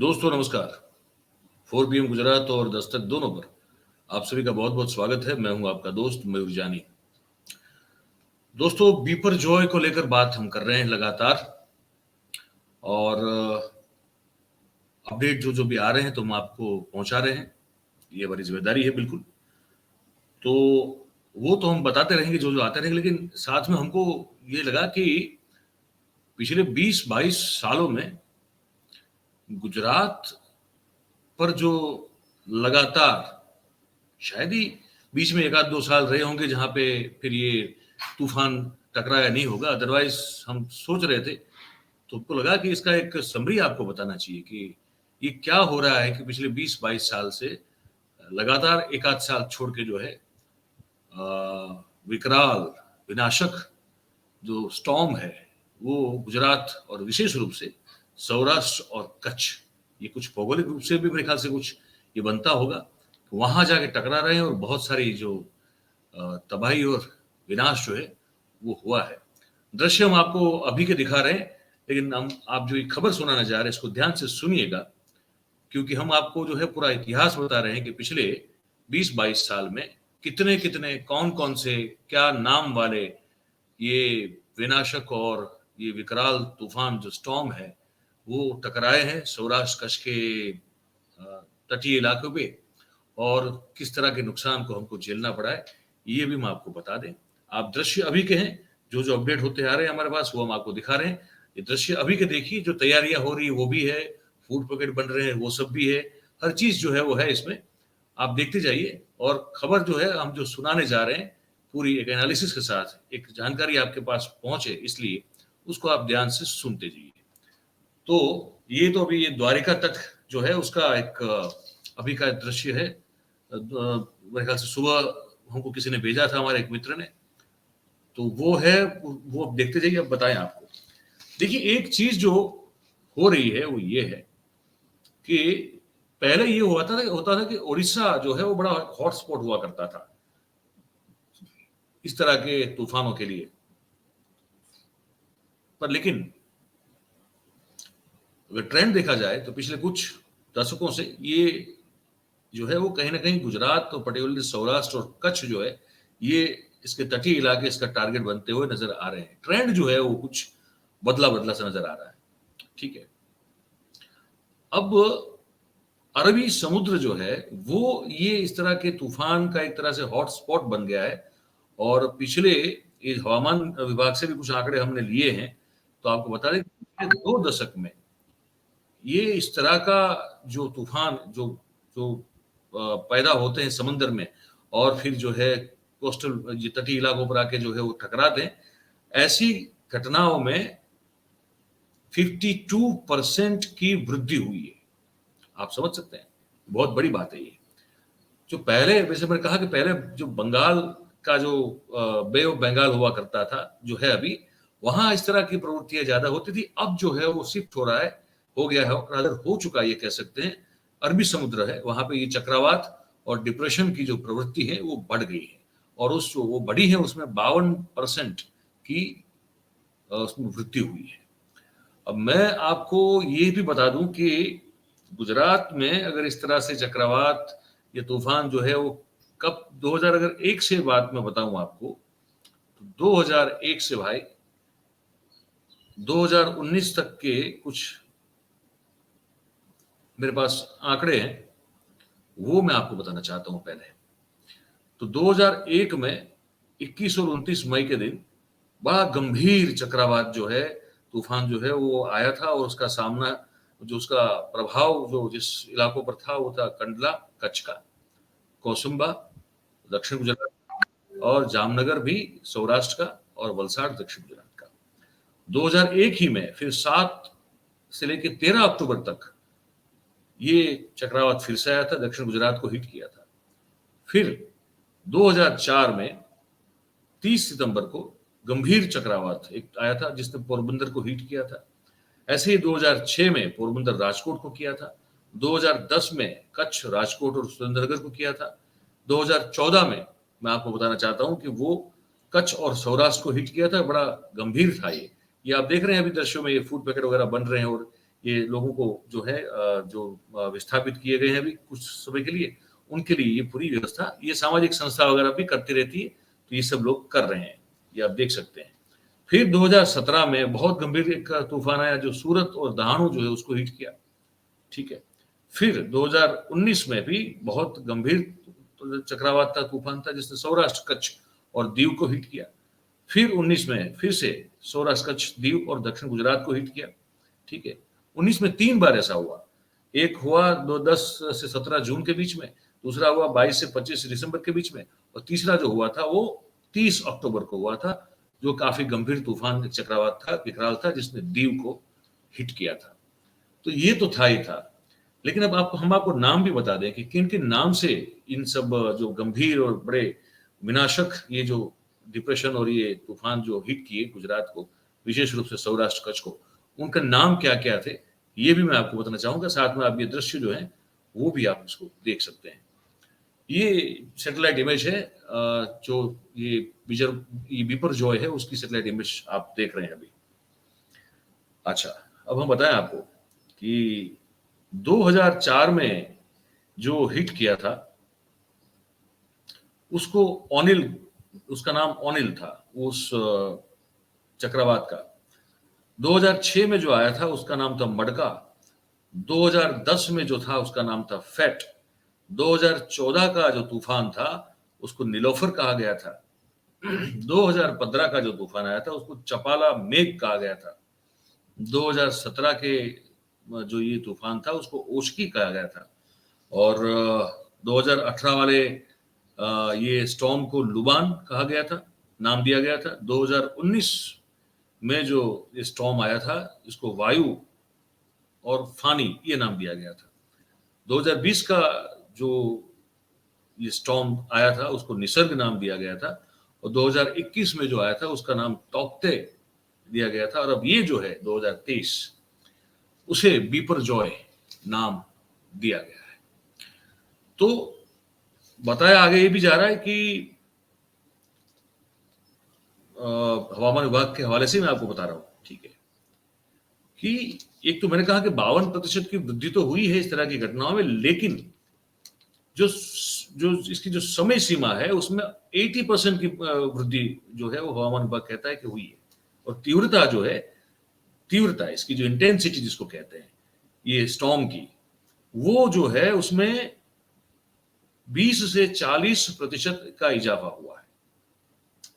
दोस्तों नमस्कार। 4 PM गुजरात और दस्तक दोनों पर आप सभी का बहुत बहुत स्वागत है। मैं हूं आपका दोस्त मयूर जानी। दोस्तों, बीपर जॉय को लेकर बात हम कर रहे हैं लगातार, और अपडेट जो जो भी आ रहे हैं तो हम आपको पहुंचा रहे हैं। ये हमारी जिम्मेदारी है बिल्कुल। तो वो तो हम बताते रहेंगे जो जो आते रहेंगे, लेकिन साथ में हमको ये लगा कि पिछले 20-22 सालों में गुजरात पर जो लगातार, शायद ही बीच में 1-2 साल रहे होंगे जहां पे फिर ये तूफान टकराया नहीं होगा, अदरवाइज हम सोच रहे थे। तो हमको लगा कि इसका एक समरी आपको बताना चाहिए कि ये क्या हो रहा है कि पिछले 20-22 साल से लगातार 1-8 साल छोड़ के जो है विकराल विनाशक जो स्टॉर्म है वो गुजरात और विशेष रूप से सौराष्ट्र और कच्छ, ये कुछ भौगोलिक रूप से भी मेरे ख्याल से कुछ ये बनता होगा, वहां जाके टकरा रहे हैं और बहुत सारी जो तबाही और विनाश जो है वो हुआ है। दृश्य हम आपको अभी के दिखा रहे हैं, लेकिन हम आप जो ये खबर सुनाना चाह रहे हैं इसको ध्यान से सुनिएगा, क्योंकि हम आपको जो है पूरा इतिहास बता रहे हैं कि पिछले 20-22 साल में कितने कितने कौन कौन से क्या नाम वाले ये विनाशक और ये विकराल तूफान जो स्टॉर्म है वो टकराए हैं सौराष्ट्र कच्छ के तटीय इलाकों पे, और किस तरह के नुकसान को हमको झेलना पड़ा है ये भी हम आपको बता दें। आप दृश्य अभी के हैं, जो जो अपडेट होते आ रहे हैं हमारे पास वो हम आपको दिखा रहे हैं। ये दृश्य अभी के देखिए, जो तैयारियां हो रही है वो भी है, फूड पैकेट बन रहे हैं वो सब भी है, हर चीज जो है वो है इसमें। आप देखते जाइए, और खबर जो है हम जो सुनाने जा रहे हैं पूरी एक एनालिसिस के साथ, एक जानकारी आपके पास पहुंचे, इसलिए उसको आप ध्यान से सुनते जाइए। तो ये तो अभी ये द्वारिका तक जो है उसका एक अभी का दृश्य है। मेरे ख्याल से सुबह हमको किसी ने भेजा था, हमारे एक मित्र ने, तो वो है, वो अब देखते जाइए। अब बताएं आपको, देखिए एक चीज जो हो रही है वो ये है कि पहले ये होता था कि उड़ीसा जो है वो बड़ा हॉटस्पॉट हुआ करता था इस तरह के तूफानों के लिए, पर लेकिन अगर ट्रेंड देखा जाए तो पिछले कुछ दशकों से ये जो है वो कहीं ना कहीं गुजरात और पर्टिकुलरली सौराष्ट्र और कच्छ जो है ये इसके तटीय इलाके इसका टारगेट बनते हुए नजर आ रहे हैं। ट्रेंड जो है वो कुछ बदला बदला सा नजर आ रहा है। ठीक है, अब अरबी समुद्र जो है वो ये इस तरह के तूफान का एक तरह से हॉटस्पॉट बन गया है, और पिछले इस हवामान विभाग से भी कुछ आंकड़े हमने लिए हैं, तो आपको बता दें कि 2 दशक में ये इस तरह का जो तूफान जो जो पैदा होते हैं समंदर में, और फिर जो है कोस्टल ये तटीय इलाकों पर आके जो है वो टकराते हैं, ऐसी घटनाओं में 52% की वृद्धि हुई है। आप समझ सकते हैं, बहुत बड़ी बात है ये। जो पहले, वैसे मैंने कहा कि पहले जो बंगाल का जो बे ऑफ बंगाल हुआ करता था जो है अभी, वहां इस तरह की प्रवृत्तियां ज्यादा होती थी। अब जो है वो शिफ्ट हो रहा है, हो गया है, रादर हो चुका है ये कह सकते हैं। अरबी समुद्र है, वहां पे ये चक्रवात और डिप्रेशन की जो प्रवृत्ति है वो बढ़ गई है, और उस जो वो बढ़ी है उसमें 52% की उसमें वृद्धि हुई है। अब मैं आपको ये भी बता दूं कि गुजरात में अगर इस तरह से चक्रवात या तूफान जो है वो कब 2001 से बात मैं बताऊं आपको, तो 2001 से भाई 2019 तक के कुछ मेरे पास आंकड़े हैं, वो मैं आपको बताना चाहता हूं पहले। तो 2001 में 21 और 29 मई के दिन बड़ा गंभीर चक्रवात जो है, तूफान जो है वो आया था, और उसका सामना जो उसका प्रभाव जो जिस इलाकों पर था वो था कंडला कच्छ का, कोसुम्बा दक्षिण गुजरात, और जामनगर भी सौराष्ट्र का, और वलसाड़ दक्षिण गुजरात का। 2001 ही में फिर 7 से लेकर 13 अक्टूबर तक ये चक्रवात फिर से आया था, दक्षिण गुजरात को हिट किया था। फिर 2004 में 30 सितंबर को गंभीर चक्रवात एक आया था जिसने पोरबंदर को हिट किया था। ऐसे ही 2006 में पोरबंदर राजकोट को किया था। 2010 में कच्छ राजकोट और सुरेंद्रनगर को किया था। 2014 में मैं आपको बताना चाहता हूं कि वो कच्छ और सौराष्ट्र को हिट किया था, बड़ा गंभीर था ये। आप देख रहे हैं अभी दृश्यों में, ये फूड पैकेट वगैरह बन रहे हैं, और ये लोगों को जो है जो विस्थापित किए गए हैं अभी कुछ समय के लिए, उनके लिए ये पूरी व्यवस्था ये सामाजिक संस्था वगैरह भी करती रहती है। तो ये सब लोग कर रहे हैं, ये आप देख सकते हैं। फिर 2017 में बहुत गंभीर एक तूफान आया जो सूरत और दहाड़ू जो है उसको हिट किया, ठीक है। फिर 2019 में भी बहुत गंभीर चक्रवात था, तूफान था, जिसने सौराष्ट्र, कच्छ और दीव को हिट किया। फिर 19 में फिर से सौराष्ट्र, कच्छ, दीव और दक्षिण गुजरात को हिट किया, ठीक है। 19 में 3 बार ऐसा हुआ। एक हुआ 10 से 17 जून के बीच में, दूसरा हुआ 22 से 25 दिसंबर के बीच में, और तीसरा जो हुआ था वो 30 अक्टूबर को हुआ था, जो काफी गंभीर तूफान चक्रवात था, विकराल था, जिसने दीव को हिट किया था। तो ये तो था ही था। लेकिन अब हम आपको नाम भी बता दें कि किन किन नाम से इन सब जो गंभीर और बड़े विनाशक ये जो डिप्रेशन और ये तूफान जो हिट किए गुजरात को, विशेष रूप से सौराष्ट्र, कच्छ को, उनका नाम क्या क्या थे ये भी मैं आपको बताना चाहूंगा। साथ में आप ये दृश्य जो है वो भी आप उसको देख सकते हैं। ये सैटेलाइट इमेज है जो ये बिपरजॉय है उसकी सैटेलाइट इमेज आप देख रहे हैं अभी। अच्छा, अब हम बताएं आपको कि 2004 में जो हिट किया था उसको ओनिल, उसका नाम ओनिल था उस चक्रवात का। 2006 में जो आया था उसका नाम था मडका। 2010 में जो था उसका नाम था फेट। 2014 का जो तूफान था उसको नीलोफर कहा गया था। 2015 का जो तूफान आया था उसको चपाला मेघ कहा गया था। 2017 के जो ये तूफान था उसको ओशकी कहा गया था। और 2018 वाले ये स्टॉर्म को लुबान कहा गया था, नाम दिया गया था। 2019 में जो ये स्टॉर्म आया था इसको वायु और फानी ये नाम दिया गया था। 2020 का जो ये स्टॉर्म आया था उसको निसर्ग नाम दिया गया था। और 2021 में जो आया था उसका नाम तौकते दिया गया था। और अब ये जो है 2023 उसे बिपरजॉय नाम दिया गया है। तो बताया आगे ये भी जा रहा है कि हवामान विभाग के हवाले से मैं आपको बता रहा हूं, ठीक है, कि एक तो मैंने कहा कि 52% की वृद्धि तो हुई है इस तरह की घटनाओं में, लेकिन जो जो इसकी जो समय सीमा है उसमें 80% की वृद्धि जो है वो हवामान विभाग कहता है कि हुई है। और तीव्रता जो है, तीव्रता इसकी जो इंटेंसिटी जिसको कहते हैं ये स्टॉर्म की, वो जो है उसमें 20 से 40% का इजाफा हुआ है,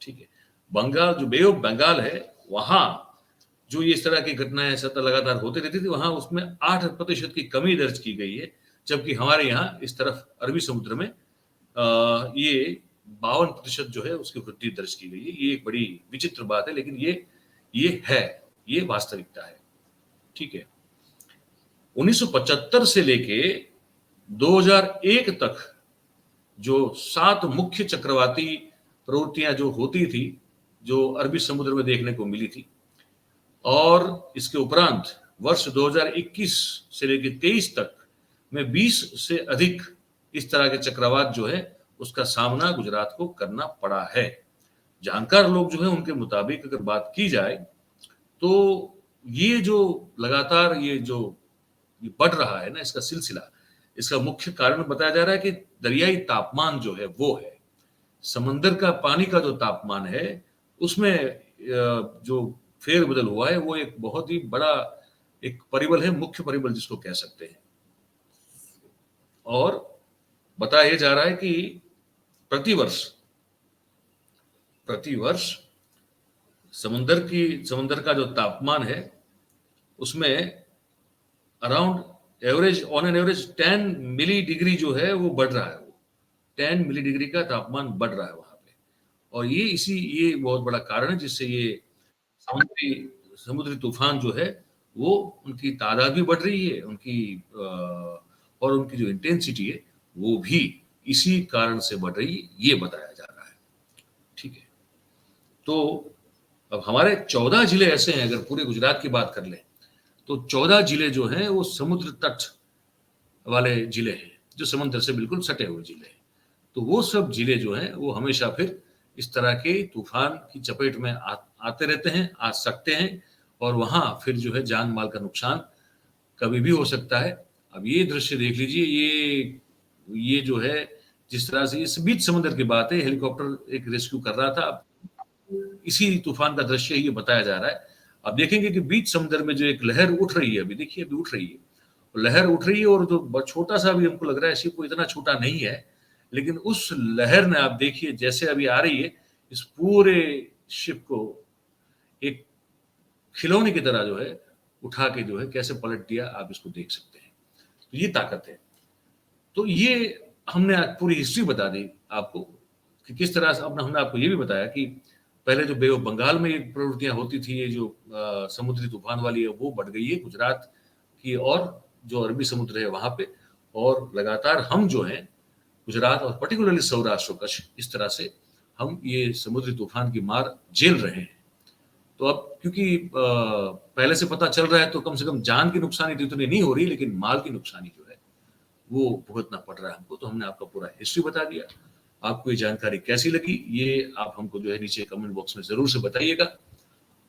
ठीक है। बंगाल जो बे ऑफ बंगाल है वहां जो ये इस तरह की घटनाएं सतत लगातार होती रहती थी, वहां उसमें 8% की कमी दर्ज की गई है। जबकि हमारे यहाँ इस तरफ अरबी समुद्र में ये 52% जो है उसकी वृद्धि दर्ज की गई है। ये एक बड़ी विचित्र बात है, लेकिन ये है, ये वास्तविकता है, ठीक है। 1975 से लेके 2001 तक जो 7 मुख्य चक्रवाती प्रवृत्तियां जो होती थी, जो अरबी समुद्र में देखने को मिली थी, और इसके उपरांत वर्ष 2021 से लेकर 23 तक में 20 से अधिक इस तरह के चक्रवात जो है उसका सामना गुजरात को करना पड़ा है। जानकार लोग जो है उनके मुताबिक अगर बात की जाए तो ये जो लगातार ये जो ये बढ़ रहा है ना इसका सिलसिला, इसका मुख्य कारण बताया जा रहा है कि दरियाई तापमान जो है वो है, समंदर का पानी का जो तापमान है उसमें जो फेरबदल हुआ है वो एक बहुत ही बड़ा एक परिबल है, मुख्य परिबल जिसको कह सकते हैं। और बताया जा रहा है कि प्रतिवर्ष समंदर का जो तापमान है उसमें around average on an average 10 मिली डिग्री जो है वो बढ़ रहा है। वो 10 मिली डिग्री का तापमान बढ़ रहा है वहां पे। और ये बहुत बड़ा कारण है जिससे ये समुद्री तूफान जो है वो उनकी तादाद भी बढ़ रही है, और उनकी जो इंटेंसिटी है वो भी इसी कारण से बढ़ रही है, ये बताया जा रहा है, ठीक है। तो अब हमारे 14 जिले ऐसे हैं, अगर पूरे गुजरात की बात कर लें तो 14 जिले जो हैं वो समुद्र तट वाले जिले हैं, जो समुद्र से बिल्कुल सटे हुए जिले हैं। तो वो सब जिले जो हैं वो हमेशा फिर इस तरह के तूफान की चपेट में आते रहते हैं, आ सकते हैं, और वहां फिर जो है जान माल का नुकसान कभी भी हो सकता है। अब ये दृश्य देख लीजिए, ये जो है जिस तरह से इस बीच समुद्र की बात है, हेलीकॉप्टर एक रेस्क्यू कर रहा था, इसी तूफान का दृश्य ये बताया जा रहा है। अब देखेंगे कि बीच समुद्र में जो एक लहर उठ रही है, अभी देखिए अभी उठ रही है, लहर उठ रही है और जो छोटा सा भी हमको लग रहा है शिप को इतना छोटा नहीं है, लेकिन उस लहर ने आप देखिए जैसे अभी आ रही है, इस पूरे शिप को एक खिलौने की तरह जो है उठा के जो है कैसे पलट दिया, आप इसको देख सकते हैं। तो ये ताकत है। तो ये हमने आज पूरी हिस्ट्री बता दी आपको कि किस तरह से हमने आपको ये भी बताया कि पहले जो बे ऑफ बंगाल में ये प्रवृत्तियां होती थी, ये जो समुद्री तूफान वाली है वो बढ़ गई है गुजरात की, और जो अरबी समुद्र है वहां पे, और लगातार हम जो है गुजरात और पर्टिकुलरली सौराष्ट्र और कच्छ, इस तरह से हम ये समुद्री तूफान की मार झेल रहे हैं। तो अब क्योंकि पहले से पता चल रहा है तो कम से कम जान की नुकसानी तो इतनी नहीं हो रही, लेकिन माल की नुकसानी जो है वो भुगतना पड़ रहा है हमको। तो हमने आपका पूरा हिस्ट्री बता दिया। आपको ये जानकारी कैसी लगी, ये आप हमको जो है नीचे कमेंट बॉक्स में जरूर से बताइएगा।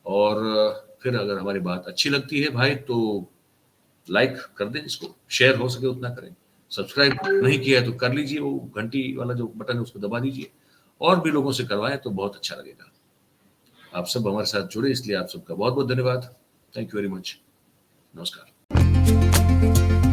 और फिर अगर हमारी बात अच्छी लगती है भाई तो लाइक कर दें, इसको शेयर हो सके उतना करें, सब्सक्राइब नहीं किया है तो कर लीजिए, वो घंटी वाला जो बटन है उसको दबा दीजिए, और भी लोगों से करवाएं तो बहुत अच्छा लगेगा। आप सब हमारे साथ जुड़े, इसलिए आप सबका बहुत बहुत धन्यवाद। Thank you very much. नमस्कार।